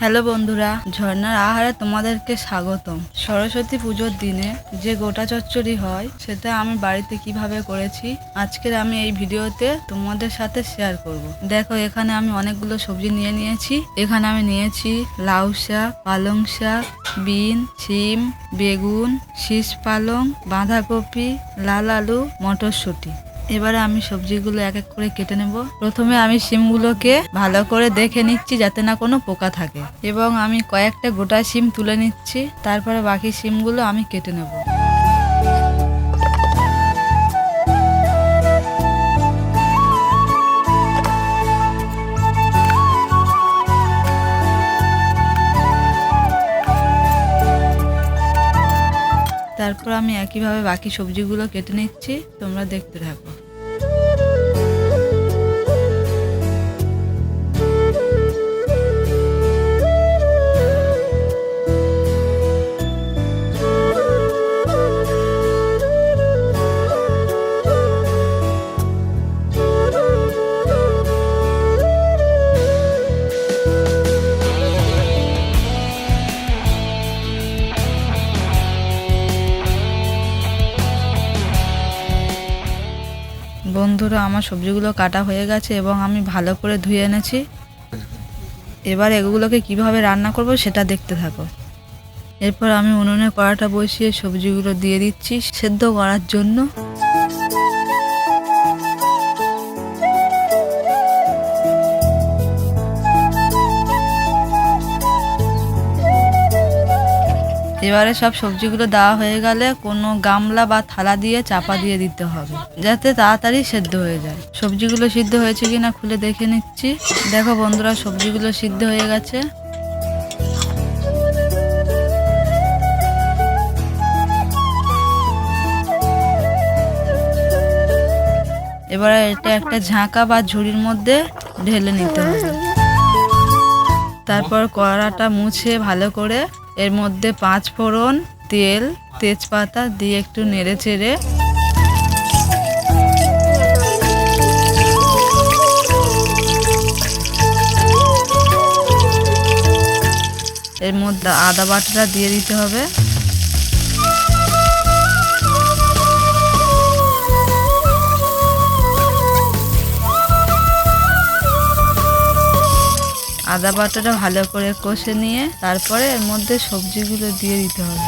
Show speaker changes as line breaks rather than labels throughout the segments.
Hello বন্ধুরা, ঝর্ণার আহারে তোমাদেরকে স্বাগতম। সরস্বতী পুজোর দিনে যে গোটা চচ্চড়ি হয় সেটা আমি বাড়িতে কিভাবে করেছি আজকের আমি এই ভিডিওতে তোমাদের সাথে শেয়ার করব। দেখো, এখানে আমি অনেকগুলো সবজি নিয়েছি। এখানে আমি নিয়েছি লাউ শাক, পালং শাক, বিন, শিম, বেগুন, শীষ পালং, বাঁধাকপি, লাল আলু, মটরশুঁটি। এবারে আমি সবজিগুলো এক এক করে কেটে নেব। প্রথমে আমি শিমগুলোকে ভালো করে দেখে নিচ্ছি যাতে না কোনো পোকা থাকে, এবং আমি কয়েকটা গোটা শিম তুলে নিচ্ছি। তারপরে বাকি শিমগুলো আমি কেটে নেব। তারপর আমি একইভাবে বাকি সবজিগুলো কেটে নিচ্ছি, তোমরা দেখতে থাকো। বন্ধুরা, আমার সবজিগুলো কাটা হয়ে গেছে এবং আমি ভালো করে ধুয়ে এনেছি। এবার এগুলোকে কিভাবে রান্না করব সেটা দেখতে থাকো। এরপর আমি উনুনে কড়াটা বসিয়ে সবজিগুলো দিয়ে দিচ্ছি সেদ্ধ করার জন্য। এবারে সব সবজিগুলো দেওয়া হয়ে গেলে কোনো গামলা বা থালা দিয়ে চাপা দিয়ে দিতে হবে যাতে তাড়াতাড়ি সেদ্ধ হয়ে যায়। সবজিগুলো সিদ্ধ হয়েছে কিনা খুলে দেখে নিচ্ছি। দেখো বন্ধুরা, সবজিগুলো সিদ্ধ হয়ে গেছে। এবারে এটা একটা ঝাঁকা বা ঝুড়ির মধ্যে ঢেলে নিতে হবে। তারপর কড়াটা মুছে ভালো করে এর মধ্যে 5 ফোড়ন, তেল, তেজপাতা দিয়ে একটু নেড়ে চেড়ে এর মধ্যে আদা বাটাটা দিয়ে দিতে হবে। আদা বাটাটা ভালো করে কষে নিয়ে তারপরে এর মধ্যে সবজিগুলো দিয়ে দিতে হবে।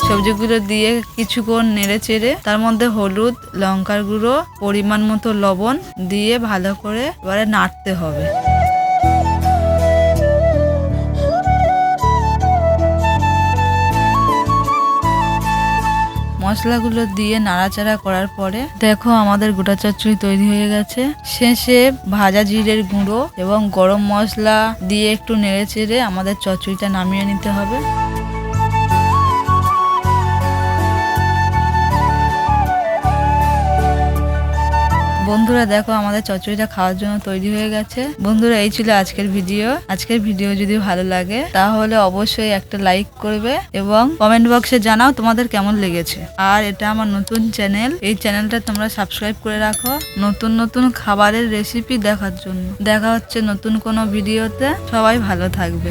সবজিগুলো দিয়ে কিছুক্ষণ নেড়ে চেড়ে তার মধ্যে হলুদ, লঙ্কার গুঁড়ো, পরিমাণ মতো লবণ দিয়ে ভালো করে এবারে নাড়তে হবে। মশলাগুলো দিয়ে নাড়াচাড়া করার পরে দেখো আমাদের গোটা চচ্চড়ি তৈরি হয়ে গেছে। শেষে ভাজা জিরের গুঁড়ো এবং গরম মশলা দিয়ে একটু নেড়ে চেড়ে আমাদের চচ্চড়িটা নামিয়ে নিতে হবে। বন্ধুরা দেখো, আমাদের চচ্চড়িটা খাওয়ার জন্য তৈরি হয়ে গেছে। বন্ধুরা, এই ছিল আজকের ভিডিও যদি ভালো লাগে তাহলে অবশ্যই একটা লাইক করবে এবং কমেন্ট বক্সে জানাও তোমাদের কেমন লেগেছে। আর এটা আমার নতুন চ্যানেল, এই চ্যানেলটা তোমরা সাবস্ক্রাইব করে রাখো নতুন নতুন খাবারের রেসিপি দেখার জন্য। দেখা হচ্ছে নতুন কোনো ভিডিওতে। সবাই ভালো থাকবে।